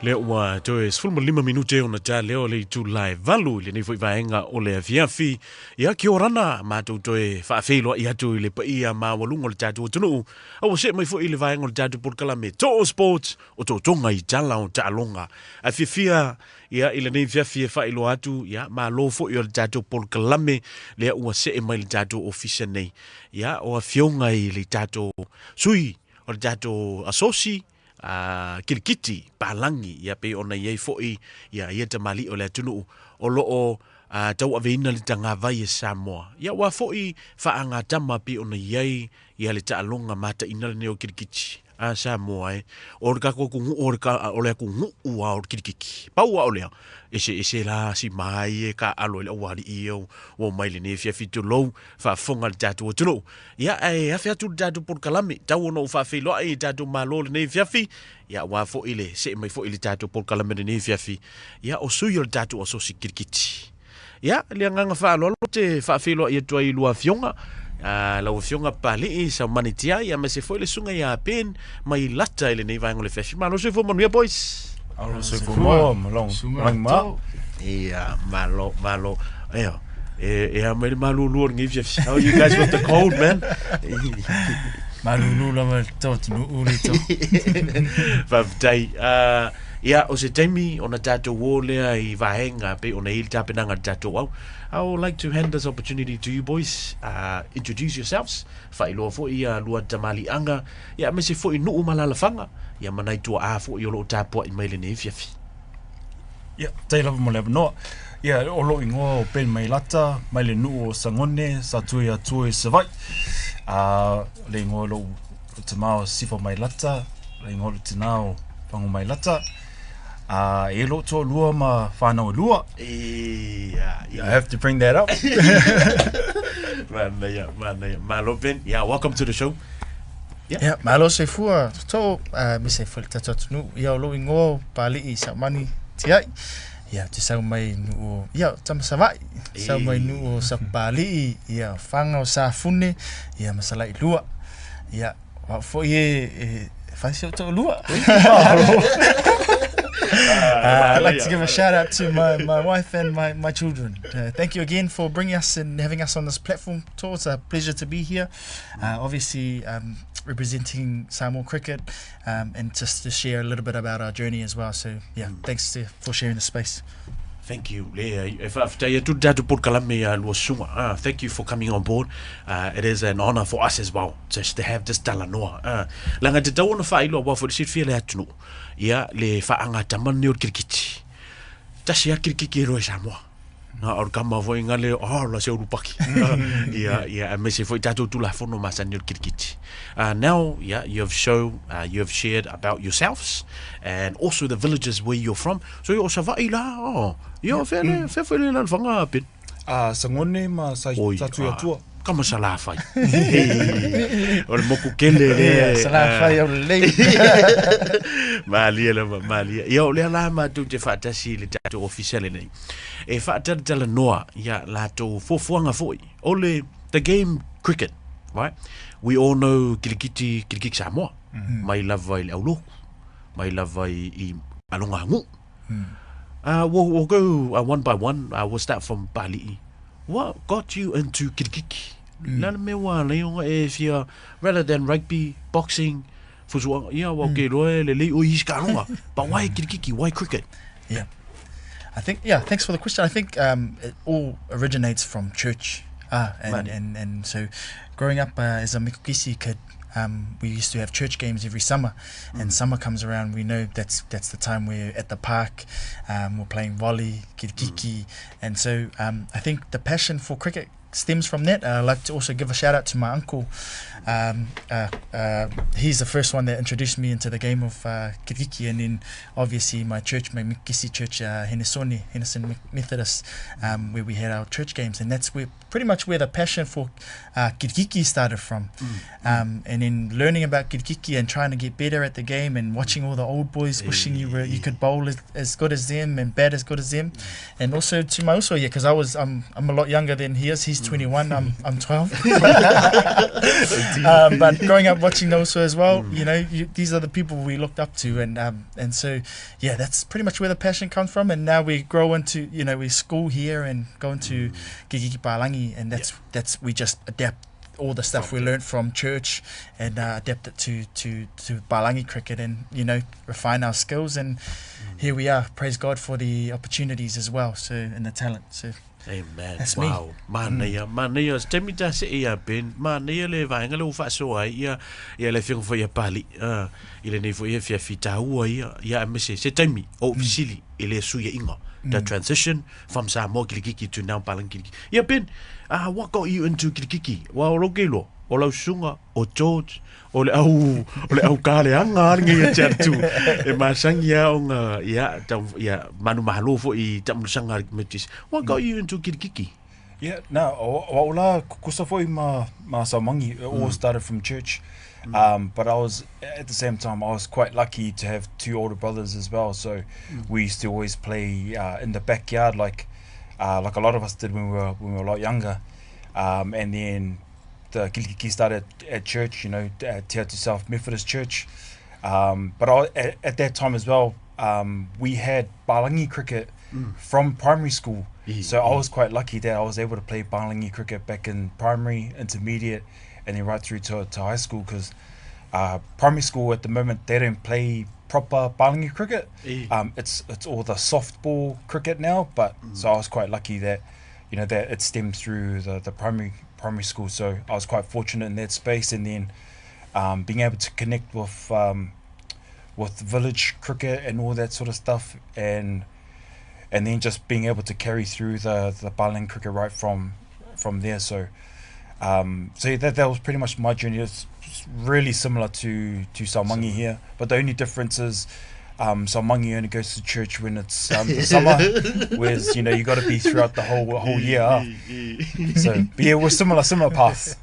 Leo wa toe sfulma 5 minute ona ta leo le tu live valu le nei foi vaenga o le afiafi ia ki orana ma tu toe fa felo ia tu le pa ia ma walungo le tatu tunu o se mai foi le vaenga le tatu por kala me to sports o to tonga I tala o ta longa afifia ia ile nei fiafi fa ilo atu ia ma lo fo yo le tatu por kala me le o se mai le tatu official nei ia o afionga I le tatu sui o le tatu asosi kirikiti palangi ia pe ona iei foi ia ia te mali o le tunu o loo tau aveina le tanga vai e Samoa ia wa foi fa anga tama pe ona iei ia le taalonga mata ina le neo kirikiti a Samoa o ka ko ku o ka o le ku u o kirikiki pa o le ese la si mai ka alo le wali io o mai le ne fia fitu lo fa fonga le tatu tunu ia e fa tu tatu por kalame tau no fa filo ai tatu malo le ne fia fi ia wa fo ile se mai fo ile tatu por kalame le ne fia fi ia o su yo le tatu o so si kirikiti ia le nganga fa lo te fa filo ia tu ai lua fionga la fionga pali sa manitia ia me se foi le sunga ia pen mai lata ile nei vai ngole feshi malo se fo manu boys alo se fo mo long ma ia malo e mai malo lu ngi feshi how you guys with the cold man malo la tot no ulito va dai ia o se taimi ona tato wole ai vahenga pe ona il tapenanga tato wow I would like to hand this opportunity to you boys. Introduce yourselves. Failo fo ia lua tamali anga. Ia me se fo I nuu malalafanga. Ia manai tua a fo I olo tapo I maile ne fiafi. Ia, tai lava mo leva no. Ia, olo ingo pen mai lata, maile nuu o sangone, sa tui a tui savai. Le ingo lo tamao sifo mai lata, le ingo lo tinao pango mai lata. E lo to lua ma whanau lua. I have to bring that up. Malo Ben. Yeah, welcome to the show. Yeah, malo se fua. To mi se fua ta tonu. Ia lo ingo pali I sa mani tiai. Ia te sau mai nu ia tama savai. Sau mai nu sa pali ia fanga o sa fune ia masala I lua. Ia wa fo ye fa se to lua. I'd like to give a shout out to my wife and my children. Thank you again for bringing us and having us on this platform. It's a pleasure to be here. Obviously, representing Samoa cricket and just to share a little bit about our journey as well. So, yeah, thanks for sharing the space. Thank you. Thank you for coming on board. It is an honor for us as well, just to have this talanoa. Langa te tau ona whailo wa for the shit feel atunu. Ia le whaanga tamani o kirikiti. Tasi a kirikiki roi Samoa. Na or kama foi ngale la se urupaki. Yeah, me se foi tatu tula fono masani o kirikiti. Now, yeah, you have shared about yourselves and also the villages where you're from. So you also vaila. Yo fele lan fanga pit. Sangone ma sa tatu ya tua. Kama sala fai. O le moku kele le. Sala fai o le. Malia. Yo le la ma tu te fatasi le tatu official nei. E fatata tala noa ya la to fofuanga foi. Ole the game cricket, right? We all know kirikiki Samoa. Mai lava I aulo. Mai lava I alonga ngu. We'll go one by one. We'll start from Bali. What got you into kirikiki? Lana me wa leonga if you rather than rugby, boxing, fuso ia wa ke roe le o iskalonga. But why kirikiki? Why cricket? Yeah. I think thanks for the question. I think it all originates from church. And so growing up as a Mikokisi kid, we used to have church games every summer, and summer comes around, we know that's the time we're at the park, we're playing volley, kirikiki, and so I think the passion for cricket stems from that. I'd like to also give a shout out to my uncle. He's the first one that introduced me into the game of kirikiki, and then obviously my church, my Mikisi church, Henderson Methodist, where we had our church games, and that's where pretty much where the passion for kirikiki started from. And then learning about kirikiki and trying to get better at the game and watching all the old boys wishing you could bowl as good as them and bat as good as them. And also to my also, because I'm a lot younger than he is. He's 21, I'm 12. But growing up watching those as well, these are the people we looked up to, and so that's pretty much where the passion comes from. And now we grow into we school here and go into kirikiki Palangi, and that's we just adapt all the stuff we learned from church and adapt it to Palangi cricket, and refine our skills, and here we are. Praise God for the opportunities as well, so, and the talent. So amen. That's wow. Manea, stemita se ia ben, manea le vaenga le ufa so ai ia le fiong fo ia pali. Ile nei fo ia fia fita ua ia me se taimi o fisili ile suia inga. The transition from Samoa kirikiki to now Palangi kirikiki. Yeah, Ben, what got you into kirikiki? Wa o rogelo, o lau sunga, o George, o le au kale anga ngi ia chatu. E masangia o nga manu mahalo fo I tamusanga metis. What got you into kirikiki? Yeah, o la kusa foi ma Samangi. It all started from church. But I was, at the same time, I was quite lucky to have two older brothers as well. So we used to always play in the backyard, like a lot of us did when we were a lot younger. And then the kirikiki started at church, at Te Atu South Methodist Church. But at that time as well, we had Palangi cricket from primary school. So I was quite lucky that I was able to play Palangi cricket back in primary, intermediate, and then right through to high school, because primary school at the moment, they don't play proper Palangi cricket. It's all the softball cricket now, but so I was quite lucky that that it stemmed through the primary school. So I was quite fortunate in that space, and then being able to connect with village cricket and all that sort of stuff, and then just being able to carry through the Palangi cricket right from there. So that was pretty much my journey. It's really similar to Samangi here, but the only difference is Samangi only goes to church when it's the summer, whereas you got to be throughout the whole year. So but yeah, we're similar paths.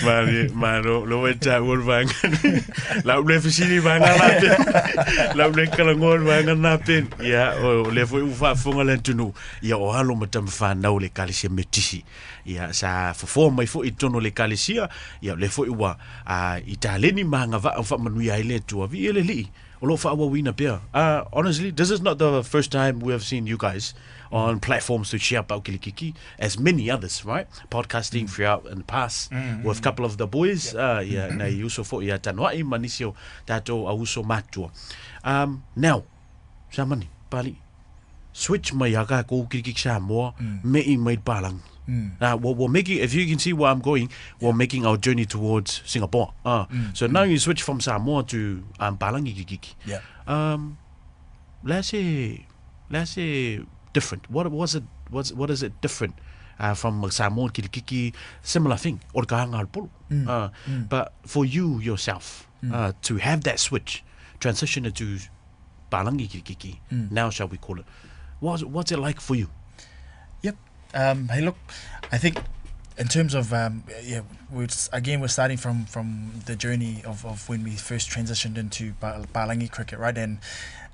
Mano, lo weta wol vangan. La ble fisini vangan napen. La ble kalangol vangan napen. Ya o le foi ufa fonga lentunu. Ya o halo matam fa na le kalisia metisi. Ya sa fo mai fo itono le kalisia. Ya le foi wa italeni manga va fa manu ya ile tu vi ele li. Olo fa wa wina pia. Honestly, this is not the first time we have seen you guys on platforms to share about kirikiki, as many others, right? Podcasting throughout in the past with a couple of the boys. Na uso fo ia tanwai manisio tato auso matua. Now, Samani, Pali, switch my yaga ko kirikiki Samoa, me I made Palang. Now, we're making, if you can see where I'm going, we're making our journey towards Singapore. So now you switch from Samoa to Palangi kirikiki. Yeah. Let's say different. What is it different from Samoan kirikiki? Similar thing. Or kahangal polo. But for you yourself, to have that switch, transition into Palangi kirikiki, now shall we call it? What's it like for you? Yep. Hey, look, I think in terms of we're starting from the journey of when we first transitioned into Palangi cricket, right? And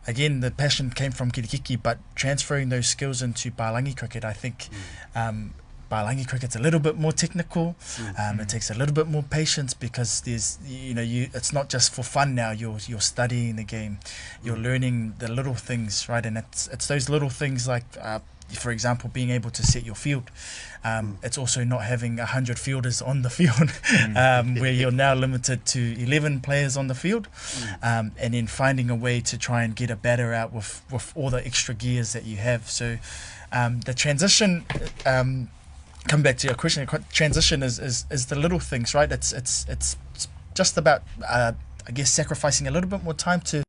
again, the passion came from kirikiki, but transferring those skills into Palangi cricket, I think Palangi cricket's a little bit more technical. It takes a little bit more patience, because there's it's not just for fun now. You're studying the game, you're learning the little things, right? And it's those little things like for example, being able to set your field. It's also not having 100 fielders on the field, where you're now limited to 11 players on the field, and then finding a way to try and get a batter out with all the extra gears that you have. So the transition, come back to your question, transition is the little things, right? It's just about I guess sacrificing a little bit more time to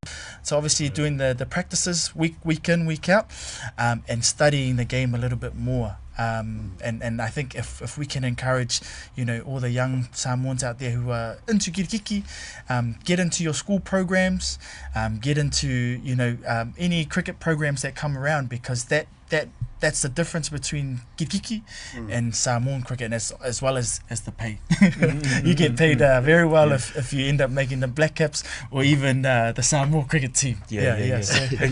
obviously doing the practices week in, week out, and studying the game a little bit more. And I think if we can encourage, all the young Samoans out there who are into kirikiki, get into your school programs, get into, any cricket programs that come around, because that that's the difference between kirikiki and Samoan cricket, as well as the pay. You get paid very well if you end up making the Black Caps or even the Samoa cricket team. So.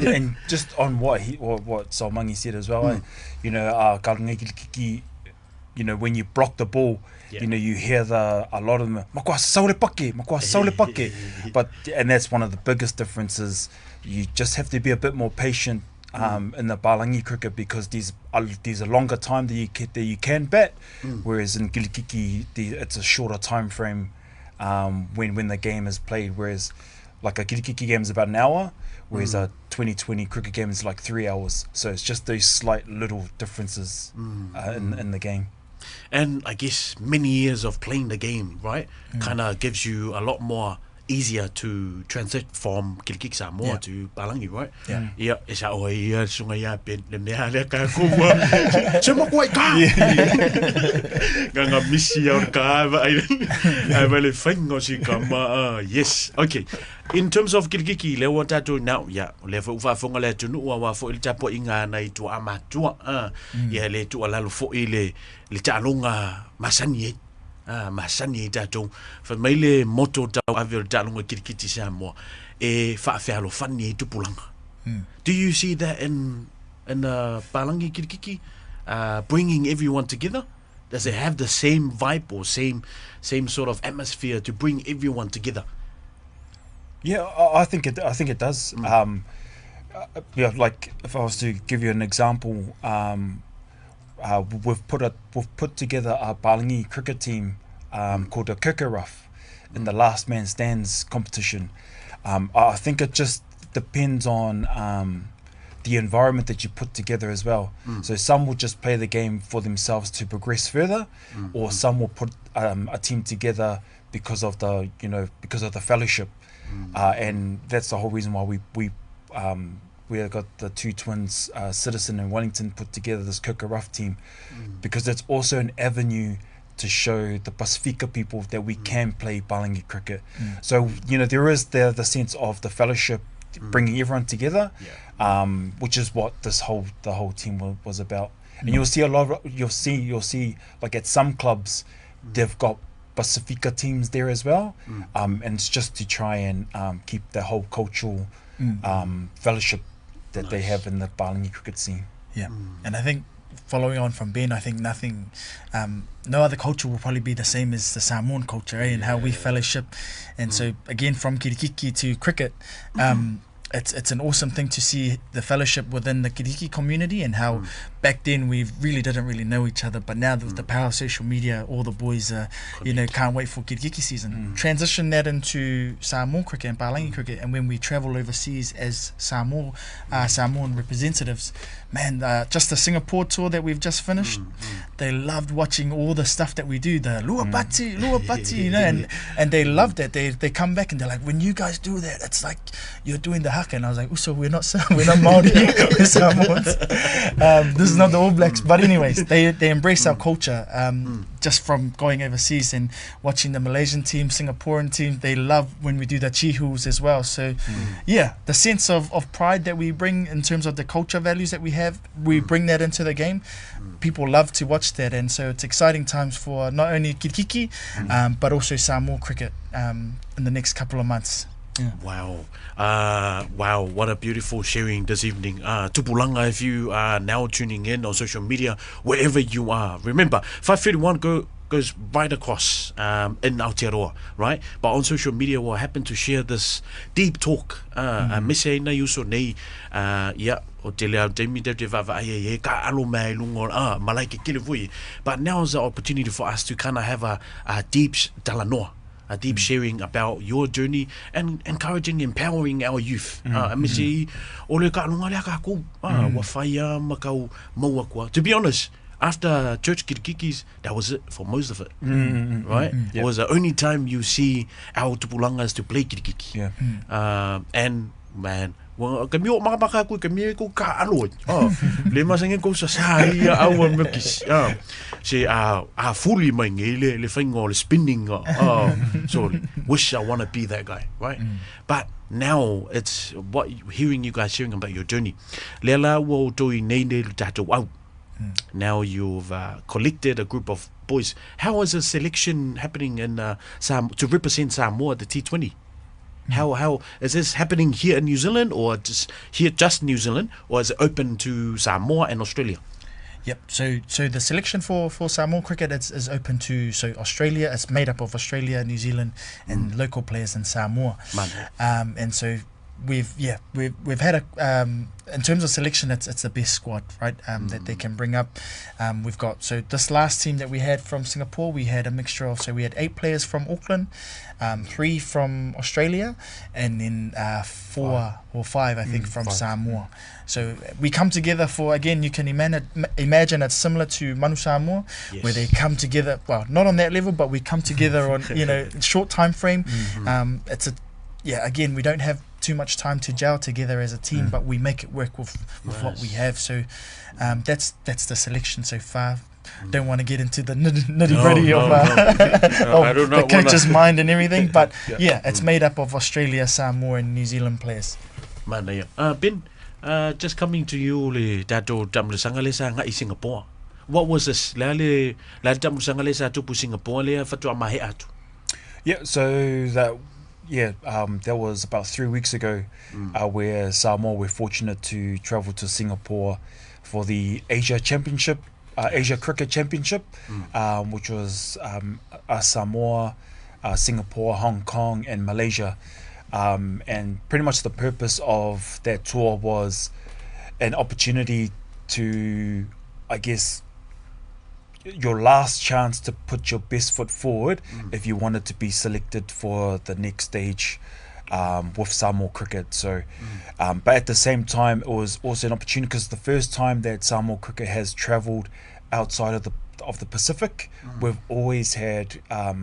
and just on what Saumangi said as well, you know, karangai kirikiki, you know, when you block the ball, you know, you hear a lot of them, makua saule pake, but and that's one of the biggest differences. You just have to be a bit more patient in the Palangi cricket, because there's a longer time that you can bat, whereas in kirikiki it's a shorter time frame when the game is played. Whereas like a kirikiki game is about an hour, whereas a 2020 cricket game is like 3 hours. So it's just those slight little differences in the game. And I guess many years of playing the game, right, kind of gives you a lot more easier to transit from kirikiki Samoa to Palangi, right? Yeah. Isa o ia sunga ia pen le mea le ka kuma. Sema kwai ka. Ganga misi or ka ai vale fango si kama. Yes. Okay. In terms of kirikiki, le wanta to now, le fa fonga le tunu wa fo il tapo inga na itu amatua. Le tu ala fo ile le talonga masani masani tatou fa maile moto tau aver talonga kirikiti Samoa e fa falo fani tupulanga. Do you see that in Palangi kirikiki bringing everyone together? Does it have the same vibe or same sort of atmosphere to bring everyone together? Yeah, I think it does. Like if I was to give you an example, we've put together a Palangi cricket team called a Kirkaruf in the last man stands competition. I think it just depends on the environment that you put together as well. So some will just play the game for themselves to progress further, or some will put a team together because of the fellowship, and that's the whole reason why we got the two twins, Citizen and Wellington, put together this Kirkaruf team, because that's also an avenue to show the Pacifica people that we can play Palangi cricket. So there is the sense of the fellowship, bringing everyone together, which is what the whole team was about. And you'll see you'll see like at some clubs they've got Pacifica teams there as well, and it's just to try and keep the whole cultural fellowship that they have in the Palangi cricket scene. And I think following on from Ben, I think no other culture will probably be the same as the Samoan culture, and how we fellowship. And so again, from kirikiki to cricket, it's an awesome thing to see the fellowship within the kirikiki community, and how back then we really didn't know each other, but now with the power of social media, all the boys can't wait for kirikiki season. Transition that into Samoan cricket and Palangi cricket, and when we travel overseas as Samoan representatives, man, just the Singapore tour that we've just finished, they loved watching all the stuff that we do, the lua pati, and they loved it. They come back and they're like, when you guys do that, it's like you're doing the haka. And I was like, so we're not Māori, we're Samoans. This is not the All Blacks, but anyways, they embrace our culture, just from going overseas and watching the Malaysian team, Singaporean team. They love when we do the chihus as well. So the sense of pride that we bring in terms of the culture values that we have, we bring that into the game. People love to watch that, and so it's exciting times for not only kirikiki but also Samoa cricket in the next couple of months. Wow, what a beautiful sharing this evening. Tupulanga, if you are now tuning in on social media, wherever you are, remember 531 goes right across in Aotearoa, right? But on social media, we'll happen to share this deep talk. Mese na yuso nei, o te lea teimi te vava ai ka alo mai lungo malai ke kile vui. But now is the opportunity for us to kind of have a deep talanoa, a deep sharing about your journey, and encouraging, empowering our youth. To be honest, after church kirikikis, that was it for most of it, right? It was the only time you see our tupulangas to play kirikiki. And man, Wa ka mio maka ku ka mio ku ka alo. Le masange ko sa sai au me kis. Se a fully mai ngile le fingo le spinning. So wish I want to be that guy, right? But now it's what hearing you guys sharing about your journey. Lela wo toi nei nei tato au. Now you've collected a group of boys. How is a selection happening in to represent Samoa at the T20? How is this happening here in New Zealand, or just New Zealand, or is it open to Samoa and Australia? Yep. So the selection for Samoa cricket is open to Australia. It's made up of Australia, New Zealand, and local players in Samoa. And so we've had a in terms of selection, it's the best squad, right? That they can bring up. We've got this last team that we had from Singapore, we had a mixture of we had 8 players from Auckland, 3 from Australia, and then 4 or 5 I think from Samoa. So we come together for, again, you can imagine it's similar to Manu Samoa, where they come together. Well, not on that level, but we come together on short time frame. Again, we don't have too much time to gel together as a team, but we make it work with what we have. So that's the selection so far. Don't want to get into the nitty gritty of the coach's mind and everything, but it's made up of Australia, Samoa, and New Zealand players. Ben, just coming to you, le dato tamlusanga le sa ngai Singapore. What was this? La tamlusanga le sa tupu Singapore le fatu amahe atu. That was about 3 weeks ago, where Samoa were fortunate to travel to Singapore for the Asia Cricket Championship, which was Samoa, Singapore, Hong Kong, and Malaysia. And pretty much the purpose of that tour was an opportunity to, I guess, your last chance to put your best foot forward if you wanted to be selected for the next stage with Samoa cricket. So, but at the same time, it was also an opportunity because the first time that Samoa cricket has travelled outside of the Pacific, we've always had our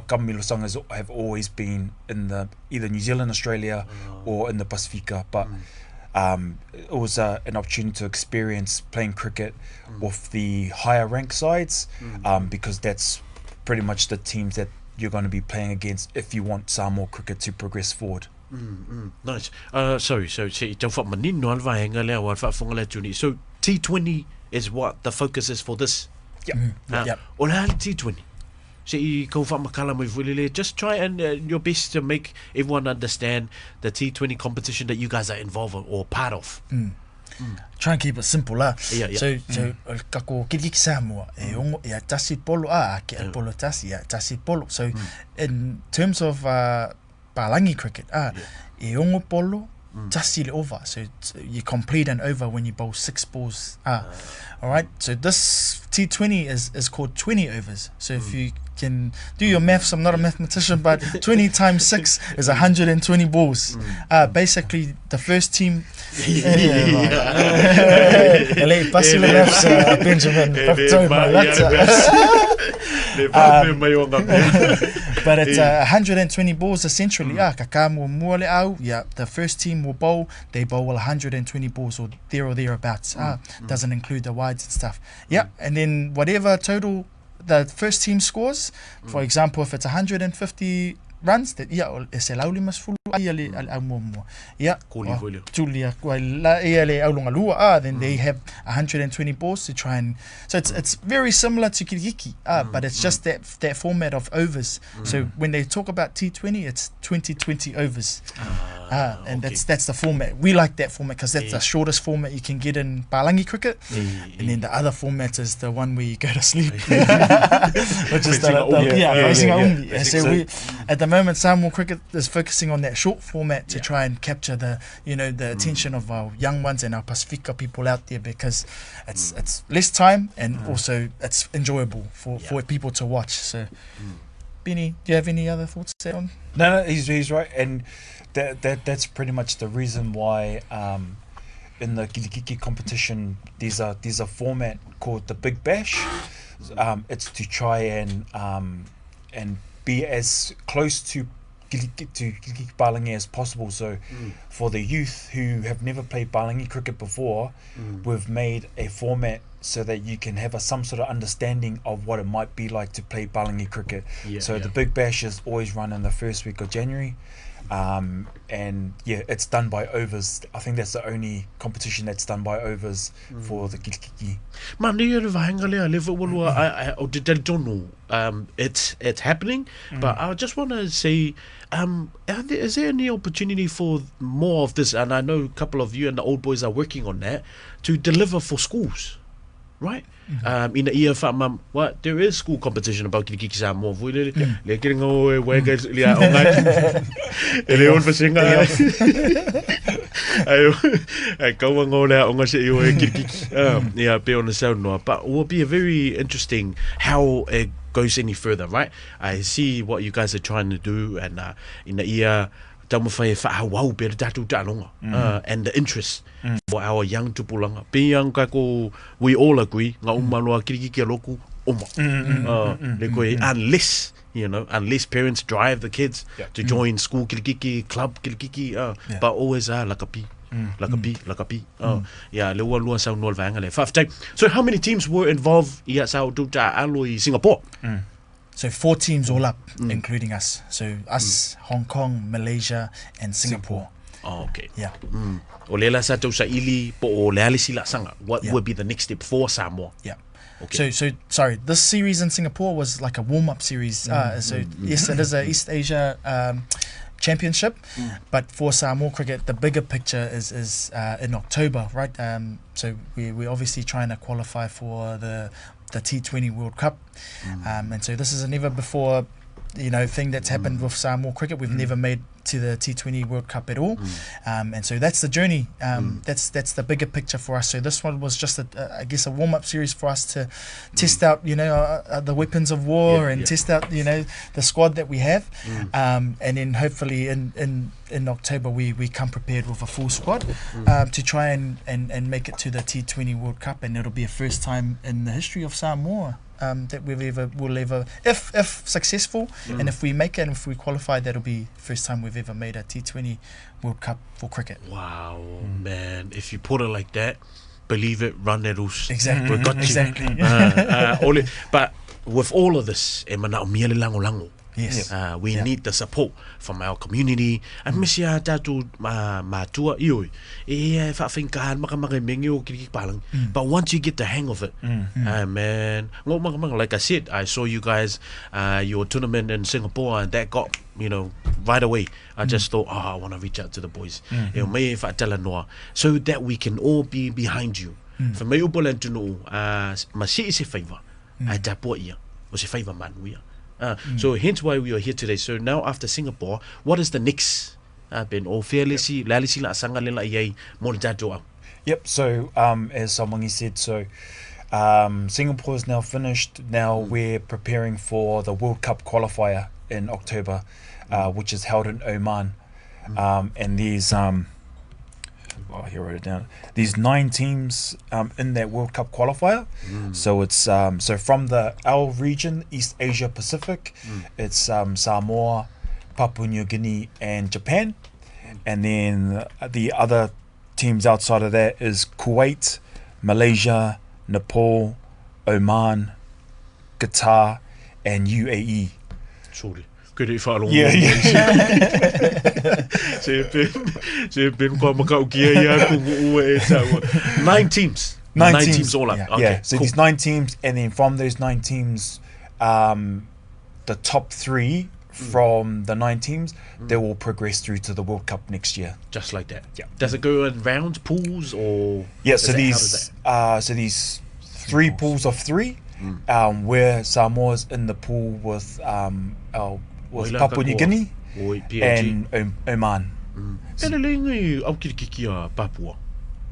kamilosangas have always been in either New Zealand, Australia, or in the Pacifica, but. It was an opportunity to experience playing cricket with the higher ranked sides, because that's pretty much the teams that you're going to be playing against if you want Samoa cricket to progress forward. Nice. So T20 is what the focus is for this. T20. Just try and your best to make everyone understand the T20 competition that you guys are involved in or part of. Try and keep it simple lah. So kako kiriki Samoa ongo tasi polo ke polo tasi polo. So in terms of palangi cricket ongo polo tasi le over. So you complete an over when you bowl 6 balls. All right. So this T20 is called 20 overs. So if you can do your maths, I'm not a mathematician, but 20 times 6 is 120 balls. Basically, the first team. Benjamin. But it's 120 balls essentially. The first team will bowl. They bowl 120 balls or thereabouts. Doesn't include the wides and stuff. And then whatever total the first team scores, for example, if it's 150 runs, that then they have 120 balls to try and. So it's very similar to kiriki, but it's just that format of overs. So when they talk about T20, it's 20 overs. And that's the format. We like that format because that's the shortest format you can get in palangi cricket. And then the other format is the one where you go to sleep, which is So we, at the moment, Samoa cricket is focusing on that short format to try and capture the attention of our young ones and our Pacifica people out there, because it's less time and also it's enjoyable for people to watch. So, Benny, do you have any other thoughts there on? No, he's right, and that's pretty much the reason why in the kirikiki competition there's a format called the Big Bash. It's to try and be as close to Kiliki Palangi as possible. So for the youth who have never played Palangi cricket before, we've made a format so that you can have some sort of understanding of what it might be like to play Palangi cricket. The Big Bash is always run in the first week of January. And it's done by overs. I think that's the only competition that's done by overs for the Kiliki. It's happening, but I just want to say, is there any opportunity for more of this? And I know a couple of you and the old boys are working on that to deliver for schools, right? In the year from what there is school competition about Kiliki Samoa. They're getting away where guys Leon Fasinga. I go on all out on a say be on the sound no, but it will be a very interesting how it goes any further, right? I see what you guys are trying to do, and in the year and the interest for our young tupulanga. Being kako, we all agree, unless unless parents drive the kids to join school kiliki club kiliki, but always lakapi. So how many teams were involved in Singapore? So 4 teams all up, including us. So us, Hong Kong, Malaysia, and Singapore. Oh, okay. Yeah. What would be the next step for Samoa? Yeah. Okay. So sorry, this series in Singapore was like a warm-up series. Yes, it is a East Asia championship, but for Samoa cricket, the bigger picture is in October, right? So we're obviously trying to qualify for the T20 World Cup, and so this is a never before thing that's happened with Samoa cricket. We've never made to the T20 World Cup at all, and so that's the journey. That's the bigger picture for us. So this one was just I guess a warm-up series for us to test out the weapons of war and test out the squad that we have, and then hopefully in October we come prepared with a full squad to try and make it to the T20 World Cup, and it'll be a first time in the history of Samoa that will ever, if successful, and if we make it and if we qualify, that'll be first time we've ever made a T20 World Cup for cricket. Wow, man! If you put it like that, believe it, run that rules. Exactly. We got you. Exactly. But with all of this, Yes. We need the support from our community. And Misia tatu matua ioi. But once you get the hang of it, man, like I said, I saw you guys your tournament in Singapore, and that got right away. I just thought, I want to reach out to the boys. So that we can all be behind you. For me, masi is a favor. I tapo ia. Was a favor man we are. So hence why we are here today. So now after Singapore, what is the next? Ben o fairly lalisi la sanga lela yai mo jato. Yep. So as Samangi said, so Singapore is now finished. Now we're preparing for the World Cup qualifier in October, which is held in Oman, and these here I wrote it down. These 9 teams in that World Cup qualifier. So it's so from the L region, East Asia Pacific, it's Samoa, Papua New Guinea, and Japan, and then the other teams outside of that is Kuwait, Malaysia, Nepal, Oman, Qatar, and UAE. Sorry. Good if I don't know. 9 teams. 9 teams all up. Yeah, okay, so cool. these 9 teams, and then from those 9 teams, the top 3 from the 9 teams, they will progress through to the World Cup next year. Just like that. Yeah. Does it go in rounds, pools, or? Yeah. So these 3 pools of 3, where Samoa's in the pool with Papua New Guinea and Oman. Papua.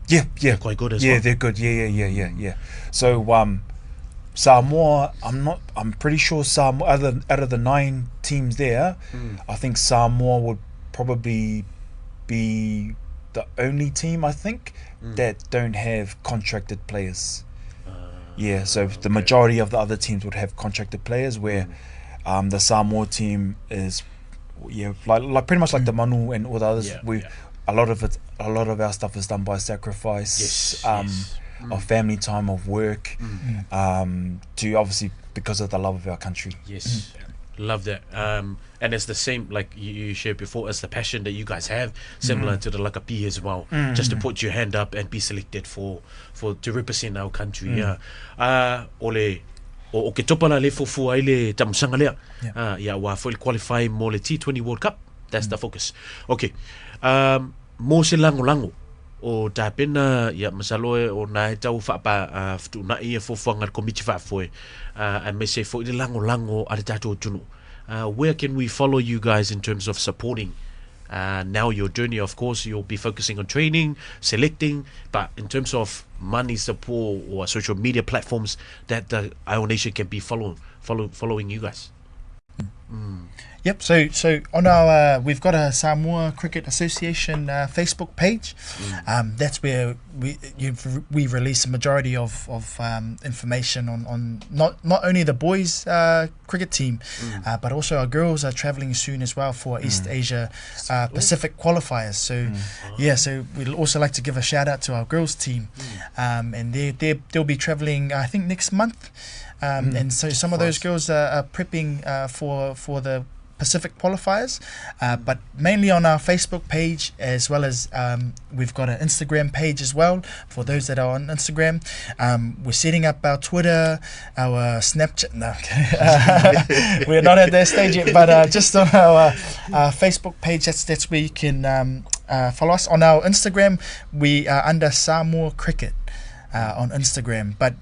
Yeah. They're quite good as well. Yeah, they're good. Yeah. So Samoa, I'm pretty sure Samoa, out of the 9 teams there, I think Samoa would probably be the only team, I think, that don't have contracted players. So the majority of the other teams would have contracted players, where the Samoa team is like pretty much like the manu and all the others. Yeah. A lot of our stuff is done by sacrifice. Of family time, of work, to obviously because of the love of our country. Yes. Love that. And it's the same, like you shared before, as the passion that you guys have, similar to the Lakapi as well, just to put your hand up and be selected for to represent our country. Ole o ke topala le fufu ai le tamusanga lea. Wa full qualify mo le T20 World Cup. That's the focus. Okay. Mo se lango o tapena masaloe o na tau fa pa ftu na ia fofuanga komiti fa foi and me say for the lango at tato tunu. Where can we follow you guys in terms of supporting now your journey? Of course you'll be focusing on training, selecting, but in terms of money support or social media platforms that the Io Nation can be following you guys. Yep. So on our we've got a Samoa Cricket Association Facebook page. That's where we release a majority of information on not only the boys cricket team, but also our girls are travelling soon as well for East Asia Pacific qualifiers. So so we'd also like to give a shout out to our girls team, and they'll be travelling I think next month. And so some of those girls are prepping for the Pacific qualifiers, but mainly on our Facebook page, as well as we've got an Instagram page as well for those that are on Instagram. We're setting up our Twitter, our Snapchat. No, we're not at that stage yet, but just on our Facebook page, that's where you can follow us. On our Instagram, we are under Samoa Cricket. On Instagram, but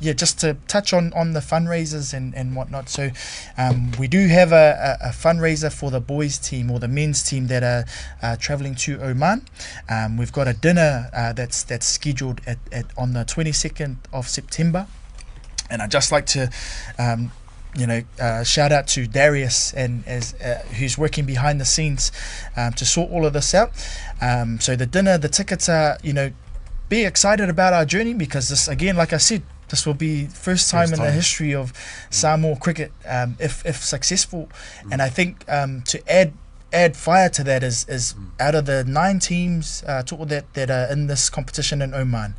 just to touch on the fundraisers and whatnot. So we do have a fundraiser for the boys team or the men's team that are traveling to Oman. We've got a dinner that's scheduled at on the 22nd of September, and I'd just like to shout out to Darius and who's working behind the scenes to sort all of this out. So the dinner, the tickets are be excited about our journey, because this, again, like I said, this will be first time in the history of Samoa cricket, if successful. And I think to add fire to that is out of the 9 teams that are in this competition in Oman,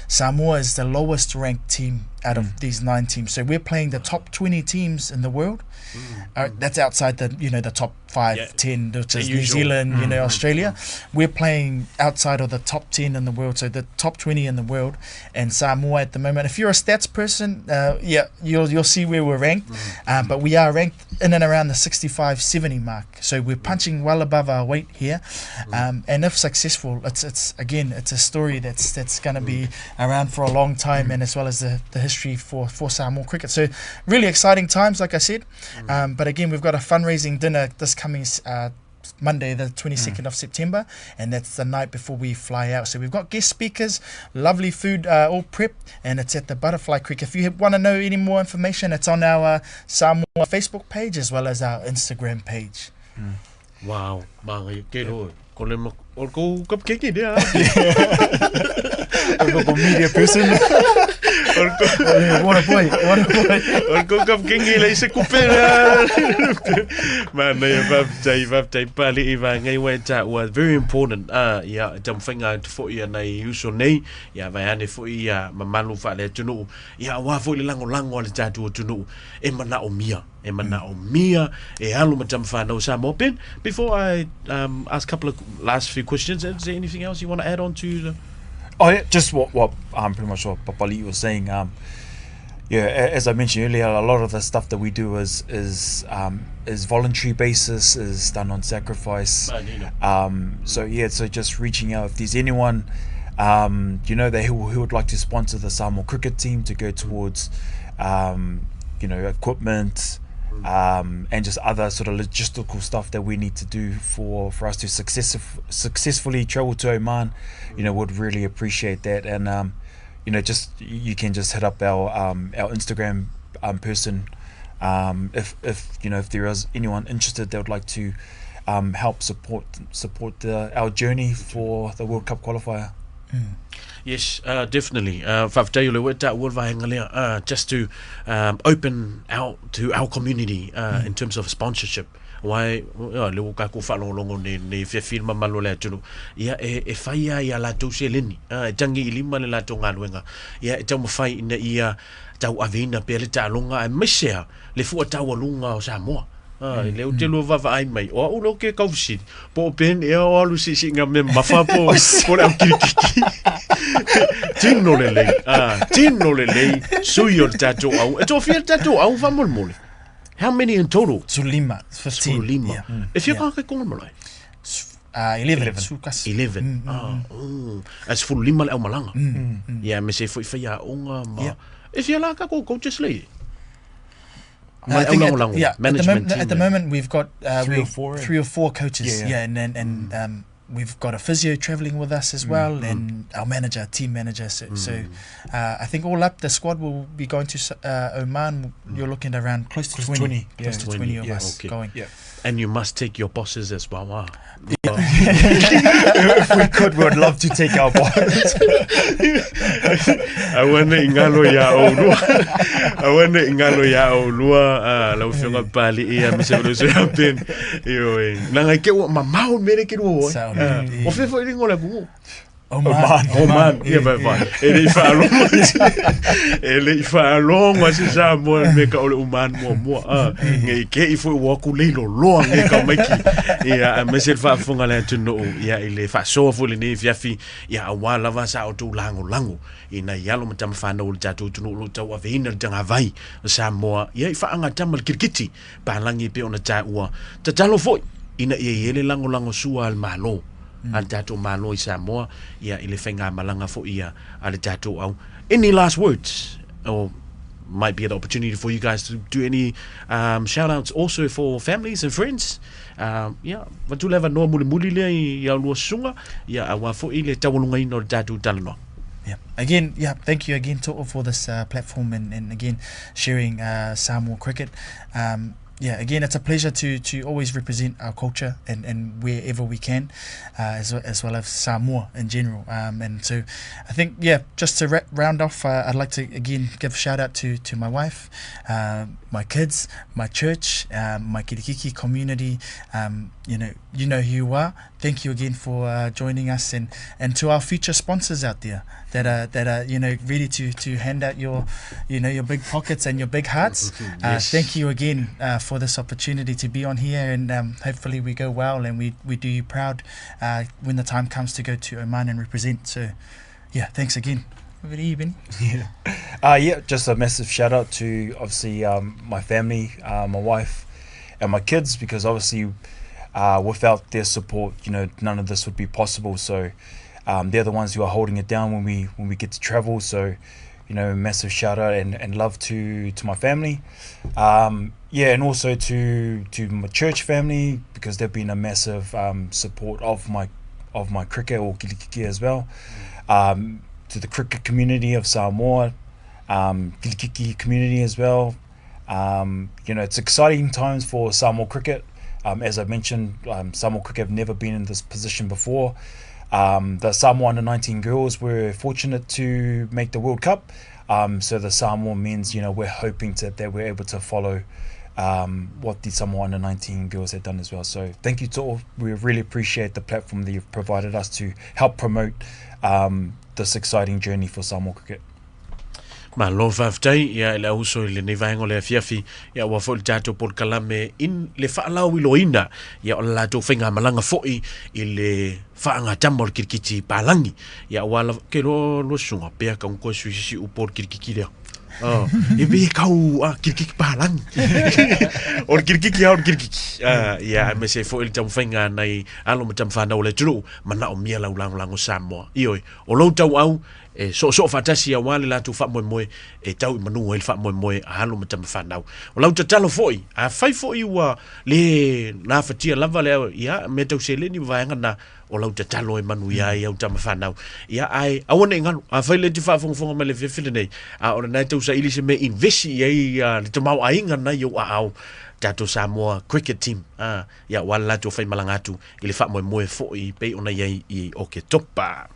Samoa is the lowest ranked team out of these 9 teams. So we're playing the top 20 teams in the world. That's outside the top 5, 10, which is New Zealand, Australia. We're playing outside of the top 10 in the world, so the top 20 in the world. And Samoa at the moment, if you're a stats person, you'll see where we're ranked. But we are ranked in and around the 65-70 mark. So we're punching well above our weight here. And if successful, it's a story that's going to be around for a long time, and as well as the history for Samoa cricket. So really exciting times, like I said. But again, we've got a fundraising dinner this coming Monday, the 22nd of September, and that's the night before we fly out. So we've got guest speakers, lovely food all prepped, and it's at the Butterfly Creek. If you want to know any more information, it's on our Samoa Facebook page as well as our Instagram page. Wow, media person. What a boy. Orko kap kingi lai se kupera. Man, vaptai pali iwa ngai weta was very important. Jam whainga fo ia nei uso nei. Vai ane fo ia mamalu fa le tunu. Wa fo le lango le tatu tunu. E mana o mia. E halu matam whanau Samoa. Ben, before I ask a couple of last few questions, is there anything else you want to add on to the... Oh yeah, just what pretty much what Papali was saying. As I mentioned earlier, a lot of the stuff that we do is voluntary basis, is done on sacrifice. So just reaching out if there's anyone who would like to sponsor the Samoa cricket team to go towards equipment, and just other sort of logistical stuff that we need to do for us to successfully travel to Oman, would really appreciate that. And you can just hit up our Instagram person, if there is anyone interested that would like to help support our journey for the World Cup qualifier. Yes, definitely. Just to open out to our community in terms of sponsorship wai le ka ku fa longo ne fe film malo le tunu ia e fai ia la tu se leni e tangi ilima le la tu ngaluenga ia e tamu fai ina ia tau avina pe le talonga e mesea le fu tau lunga o Samoa le o te lo va ai mai o lo ke ka visi po pen e o lu si nga me mafa po le kiki tino le lei sui o tato au e to fia tato au va mol how many in total Sulima, 15. Lima Yeah. if you can't go malai 11. Sukas. 11 as full lima le au malanga ya me se foi fia onga ma if you like go just lay I think management at the moment we've got three or four coaches, and we've got a physio travelling with us as well, and our manager, team manager. So I think all up the squad will be going to Oman. You're looking at around close to 20 of us going. Yeah. And you must take your bosses as well. If we could, we would love to take our bosses. I wonder ingalo ya olua la ufenga pali ia mse lo so happen yo nanga ke mamau mere ke wo o fe fo ngola ku Oman ia vai ele fa longo se sa mo me ka ole Oman mo ngai ke i fo wa ku le lo ngai ka mai ki ia me se fa funga le tuno ia ile fa so fo le ni fiafi ia wala va sa o tu lango ina yalo mata mfana ul tatu tuno lo tawa veina tanga vai Samoa ia i fa anga tamal kirkiti pa langi pe ona ta ua ta talo fo ina ia ele lango sua al malo al tatu malo i Samoa ia ile fenga malanga fo ia al tatu au any last words or might be an opportunity for you guys to do any shout outs also for families and friends but to level no muli le ia lo sunga ia awa fo ile tawulunga ino tatu talano. Again, thank you again, Toto, for this platform and again sharing Samoa cricket. Again, it's a pleasure to always represent our culture and wherever we can, as well as Samoa in general. And so I think, just to round off, I'd like to again give a shout out to my wife, my kids, my church, my Kirikiki community. You know who you are. Thank you again for joining us, and to our future sponsors out there that are ready to hand out your big pockets and your big hearts. Yes. Thank you again for this opportunity to be on here, and hopefully we go well and we do you proud when the time comes to go to Oman and represent. So thanks again. Over to you, Benny. Just a massive shout out to obviously my family, my wife and my kids, because obviously without their support, none of this would be possible. So they're the ones who are holding it down when we get to travel. So massive shout out and love to my family, and also to my church family, because they've been a massive support of my cricket or Kilikiki as well. To the cricket community of Samoa, Kilikiki community as well. It's exciting times for Samoa cricket. As I mentioned, Samoa cricket have never been in this position before. The Samoa under-19 girls were fortunate to make the World Cup. So the Samoa men's, we're hoping that we're able to follow what the Samoa under-19 girls have done as well. So thank you to all. We really appreciate the platform that you've provided us to help promote this exciting journey for Samoa cricket. Ma lo faftai ia le uso le nei vaengo le fiafi ia wa fol tato por kalame in le faalau iloina ia la to fenga malanga foi i le faanga tamor kirkiti palangi ia wala ke lo sunga pe ka ko suisi u por kirkiki le e be kau kirkiki palangi or kirkiki ia me se foi tam fenga nei alo tam fana ole tru mana o mia lango Samoa ioi o lo tau au so fatasi ya wale la tu fa moe e tau manu el fa moe halo mata mfanau o lau tatalo foi a fai foi wa le na fatia lava le ya me tau sele ni vaenga na o lau tatalo e manu ya tama mfanau ya ai awone ngalu a fai le fa fonga me le fefile nei a ona na tau sa ili se me investi ya le tamau ainga na yo au tato Samoa cricket team ya wala tu fai malangatu ile fa moe foi pe ona ya I oke topa.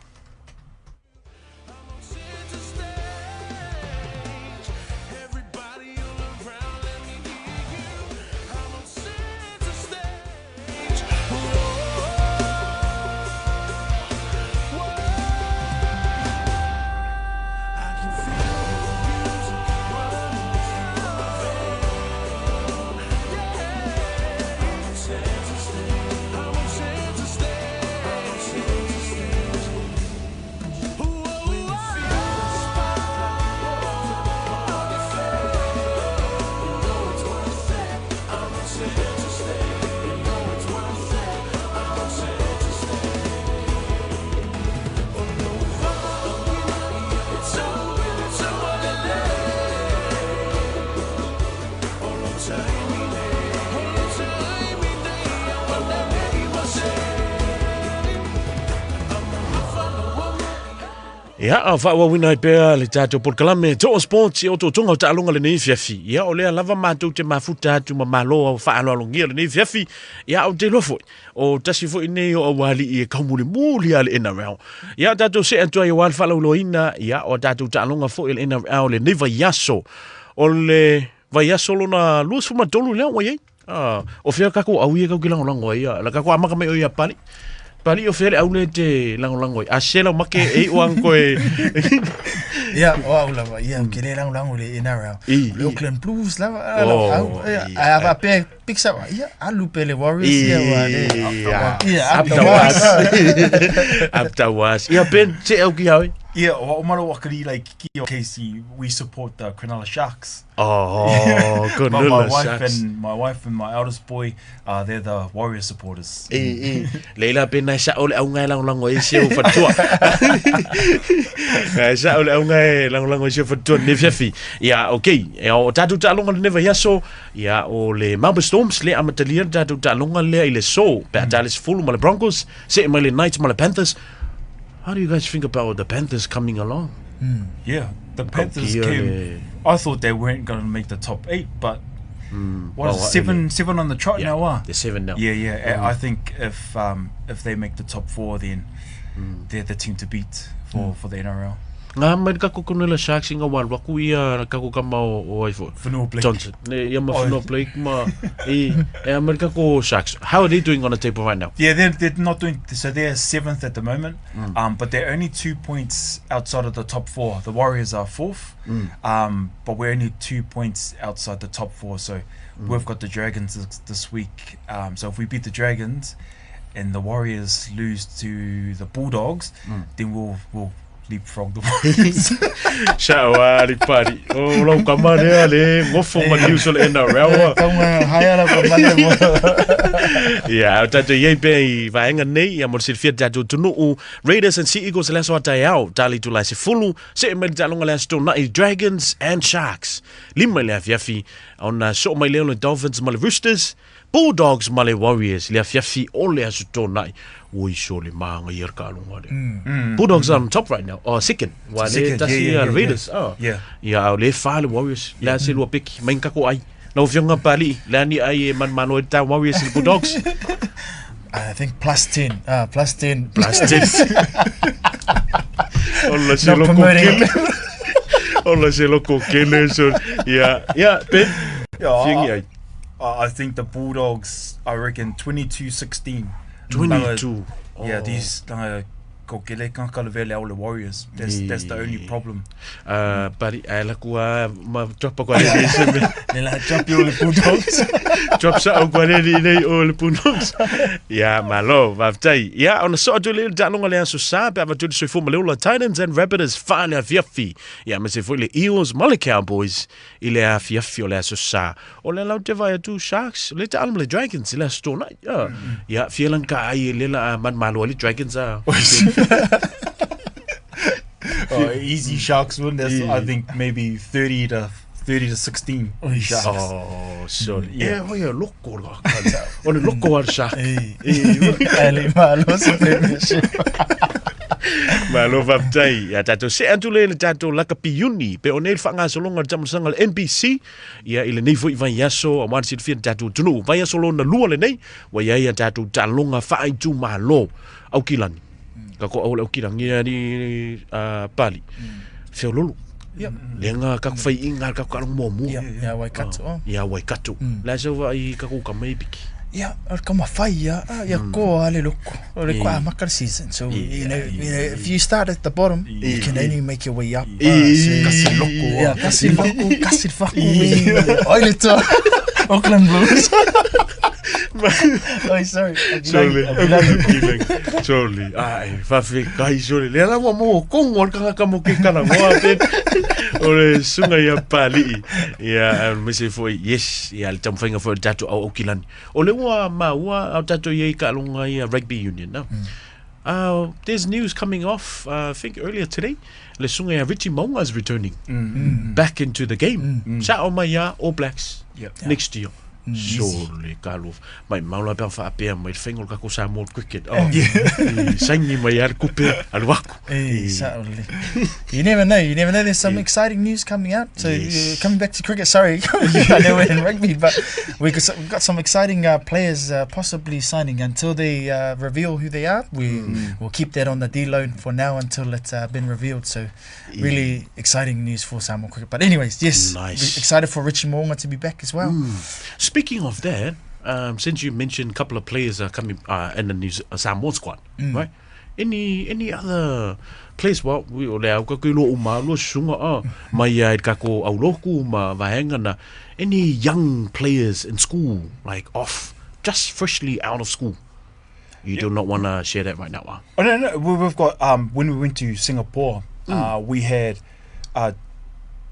Ia, whawawina I pēr le tātou porkalame, tō sports I o tō tonga o tālonga le nei fiafi. Ia, o lea lava mātou te mafuta atu ma malo au whaaloalongia le nei fiafi. Ia, o te lofo. O tasi fo I nei o awali I e kaumuli muli ale NRL. Ia, tātou se atua I wal whalauloina. Ia, o tātou tālonga fo I le NRL le nei vaiaso. O le vaiaso lona luas fuma tolu lea wa iei. O whea kako au ia kau ki langolango ia. La kako amaka me o ia pali. Pali o fere au le te langolango. A sela make e oang koe. Ia, o au lava. Ia, ke le langolango le NRL. Le Auckland Blues lava. I have a pair picks up. Ia, alu pe le Warriors. Ia, Aptawas. Ia, Ben, te au ki hawe. Yeah, o maro wakari like ki o Casey, we support the Cronulla Sharks. Oh, good But little Sharks. my wife and my eldest boy, they're the Warrior supporters. Leila pena sa ole au ngai lang o isi o fatua. Sa ole au ngai lang o isi o fatua ne fiafi. Ya, okay. O tatu talonga le neva yaso. Ya, o le Melbourne Storms le amatalia tatu talonga le ile so. Pa talis full ma le Broncos, se ma le Knights ma le Panthers. How do you guys think about the Panthers coming along? Yeah, the Panthers came. I thought they weren't going to make the top 8, but seven on the trot now? They're 7 now. Yeah. I think if they make the top 4, then they're the team to beat for the NRL. Ngā mai kako Cronulla Sharks inga wal waku ia kako kama o aifo. Whanua Blake. Johnson. Ia ma Whanua Blake ma. E America kako Sharks. How are they doing on the table right now? Yeah, they're not doing. So they're 7th at the moment. But they're only 2 points outside of the top 4. The Warriors are 4th. But we're only 2 points outside the top 4. So we've got the Dragons this week. So if we beat the Dragons and the Warriors lose to the Bulldogs, then we'll leapfrog the Warriors. Shawa li pari. O lo kamare ale ngofo ma news o NRL. Kaunga haiara pa mane mo. Yeah, tato ye be vaenga nei ya mo sirfia tato tunu Raiders and Sea Eagles la so ataiao tali tu la se fulu se me talonga la sto na Dragons and Sharks. Lima le fiafi on so mai le Dolphins ma le Roosters. Bulldogs ma le Warriors le fiafi o le aso tonai. Oi so le manga yer ka longa le. Bulldogs are on top right now. Or second. Wa le tasi Raiders. Yeah, le fa le Warriors. La se lo pick main ka ko ai. No fionga pali. La ni ai man mano ta Warriors le Bulldogs. I think plus 10. Plus 10. Plus 10. Olla se lo kokele. Olla se lo kokele so. Yeah, Ben. Yeah. I think the Bulldogs, I reckon 22-16. 22. Yeah, these kokele kankala vele au le Warriors. That's the only problem. Pari ala kua ma dropa kwa le Le la drop yo le Bulldogs. drop sa au kwa le nei o le Bulldogs. Ya malo vaftai. Ya ona so atu le dalonga le aso sa pa tu so fo le Titans and Rabbits fana fiafi. Ya me se fo le Eagles ma le Cowboys ile a fiafi o le aso sa. O le lau te vai tu Sharks le ta le Dragons le sto na. Ya fielan ka ai le la man malo le Dragons a. Easy Sharks win. That's I think maybe 30 to 16. Sharks. Oh, sorry. Yeah, loko la. Ole loko al Shark. Ale malo se premiership. Malo vaptai. Ya tato se antule le tato la kapiuni pe onel fanga solonga jamsanga NBC. Ya ile nei foi van yaso a sit fi tato tunu. Vai yaso lo na lua le nei. Wa ya tato talonga fai tu malo. Au kilani. Kako au kirangia ni pali. Feo lulu. Lenga kako fai inga kako kalong momu. Ya Waikato. Ya Waikato. La so vai kako kamai piki. Yeah, kama fai ya ko ale loko. Ole kwa makar season. So you know, if you start at the bottom, you can only make your way up. Kasi loko. Yeah, kasi loko, kasi faku. Oile to Auckland Blues. Oh, sorry. Sorry. Ai, fafi kai sorry. Le la mo kongo ka mo ke kana mo pe. Ore sunga ya pali. Ya me se foi yes, ya le tamfinga for tato au Auckland. Ole wa au tato ye ka longa ya rugby union now. There's news coming off, I think earlier today. Le sunga ya Richie Mo'unga is returning back into the game. Sa o mai ya All Blacks next year. Surely, Carlo. My maula pa fa apea mai fengol ka ko Samoan cricket. Sangi mai ar kupe al waku. Certainly. You never know. You never know. There's some exciting news coming out. So coming back to cricket, sorry, I know we're in rugby, but we've got some exciting players possibly signing. Until they reveal who they are, we'll keep that on the D-loan for now until it's been revealed. So really exciting news for Samoa cricket. But anyways, yes, excited for Richie Mo'unga to be back as well. Speaking of that, since you mentioned a couple of players are coming in the Samoan squad, right? Any other players? Well, we ole ka kulo umalo sunga mai ai ka ko auloku ma vahenga na any young players in school, like just freshly out of school. You do not want to share that right now. Oh no, we've got when we went to Singapore, we had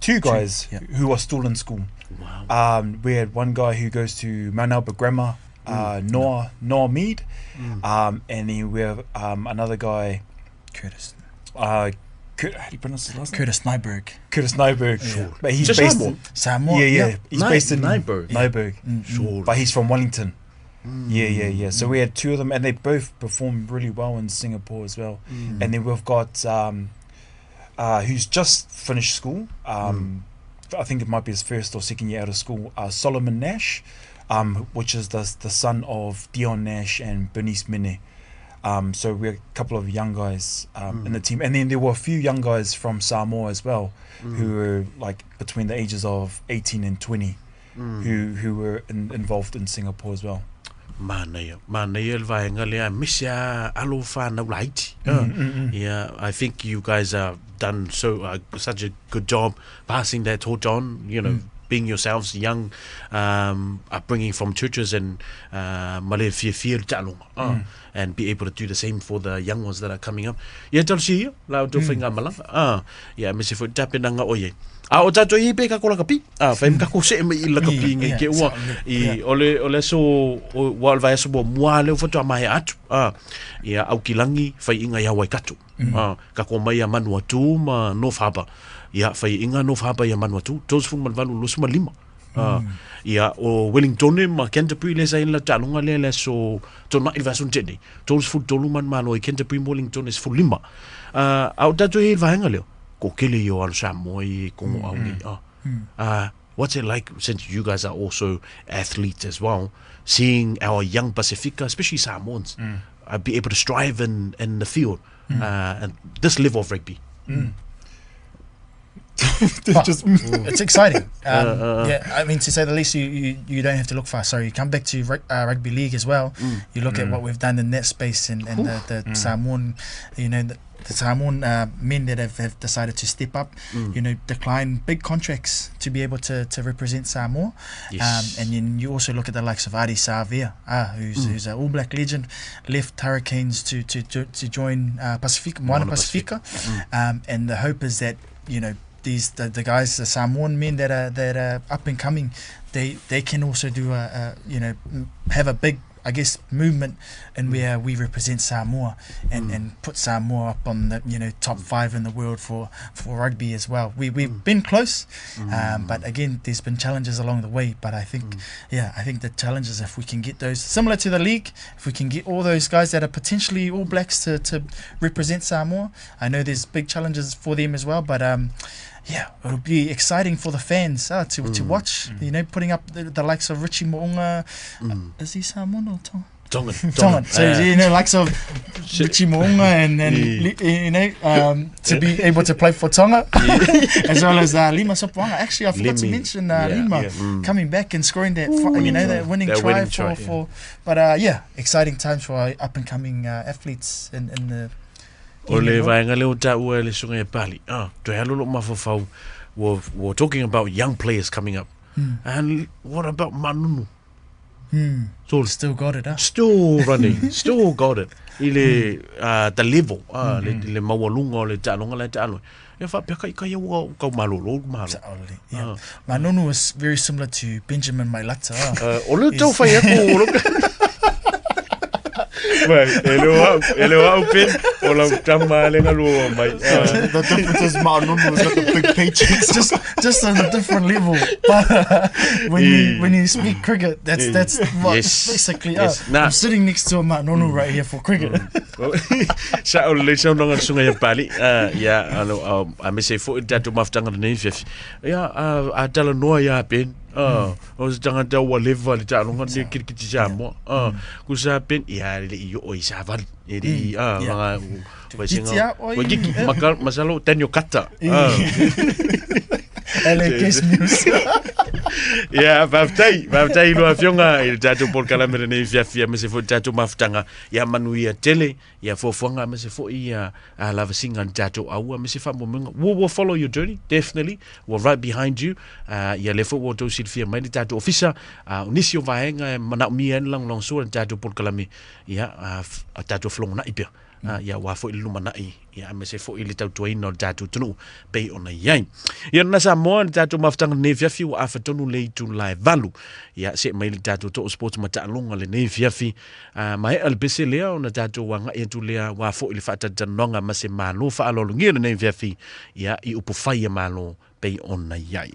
2 guys who are still in school. Wow. We had one guy who goes to Mount Albert Grammar, Noah Mead, and then we have another guy, Curtis. How do you pronounce his last name? Curtis Nyberg. Curtis Nyberg. Sure. But he's Just based in Samoa. Yeah. He's based in Nyberg. Nyberg. Sure. But he's from Wellington. Yeah. So we had 2 of them, and they both performed really well in Singapore as well. And then we've got who's just finished school. I think it might be his first or second year out of school. Solomon Nash, which is the son of Dion Nash and Bernice Mene. So we're a couple of young guys in the team, and then there were a few young guys from Samoa as well, who were like between the ages of 18 and 20, who were involved in Singapore as well. Manaya vaenga lea misia alo fa na laiti. Yeah, I think you guys have done such a good job passing that torch on, being yourselves young, upbringing from churches and male fia and be able to do the same for the young ones that are coming up. Yeah, tell see la do finga malanga. Yeah, misi fo tapinanga oye. O tato I pe ka kola kapi. Fem ka ko se me ila kapi ngai ke ua. I ole so wal vai so mo le fo to mai atu. Ia au kilangi fai inga ya wai katu. Ka ko mai ya manu atu ma no faba. Ia fai inga no faba ya manu atu. Tos fu man valu lo sma lima. Ia o Wellington ma Canterbury le sa ila talunga le so to na ilvasun tene. Tos fu toluman malo I Canterbury Wellington is fu lima. Au tato I vaenga leo. Ko kele yo al Samoa I kongo aungi. What's it like, since you guys are also athletes as well, seeing our young Pacifica, especially Samoans, be able to strive in the field and this level of rugby? It's exciting. Yeah, I mean, to say the least, you don't have to look far. Sorry, you come back to rugby league as well. You look at what we've done in that space and the Samoan, the Samoan men that have decided to step up, decline big contracts to be able to represent Samoa. Yes. And then you also look at the likes of Ari Savia, who's an All Black legend, left Hurricanes to join Pacifica, Moana Pacifica. And the hope is that, the guys, the Samoan men that are up and coming, they can also do have a big, I guess, movement in where we represent Samoa and put Samoa up on the top 5 in the world for rugby as well. We've been close, but again, there's been challenges along the way. But I think I think the challenge is if we can get those, similar to the league, if we can get all those guys that are potentially All Blacks to represent Samoa. I know there's big challenges for them as well, but it'll be exciting for the fans to watch. Putting up the likes of Richie Mo'unga. Is he Samoan or Tongan? Tongan. So likes of Richie Mo'unga and to be able to play for Tonga, as well as Lima Sopoanga. Actually, I forgot to mention Lima coming back and scoring that that winning try for. But exciting times for our up and coming athletes in the. Ole vaenga leo ua le sunga pali. To halolo mafofau. We're talking about young players coming up. And what about Manunu? So still got it, Still running. Still got it. Ile the level. Le mawalunga le tanonga le tano. Fa peka ka ia ka malolo malo. Manunu was very similar to Benjamin Mailata. Ole tau fai aku. Well, ele wa open ola tama le ngalo mai. The difference is Ma'anono's got the big paychecks. Just on a different level. But when you speak cricket, that's what basically. Yes. I'm sitting next to a Ma'anono right here for cricket. Sa o le sa nonga sunga ya pali. Ya ano a me se fo tatu maftanga nei fif. Ya a tala noa ya pen. O se tanga ta wa level ta longa ni kirkiti sa mo. Ku sa pen ya le yo o isa val. Eri mga wasinga. Wagiki makal masalo tenyo kata. LK's news. Ya, vaftai lo afionga il tatu por kalamere nei fia me se fo tatu maftanga ya manuia tele ya fofonga me se fo ia lava singa tatu au me se fa momenga we'll follow your journey definitely we're right behind you ya le fo to sil fia mai tatu ofisa unisio vaenga mana mien lang so tatu por kalame ya tatu flonga ipia ya wa fo iluma nai ya me se fo ili tau tuaina tatu tunu pe ona yai ya na Samoa tatu maftanga ne fiafi wa afatonu le tu live valu ya se mai tatu to sports mata longa le ne fiafi mai albese le ona tatu wanga e tu le wa fo ili fata tanonga ma se malo fa alolungia le ne fiafi ya I upo fai malo pe ona yai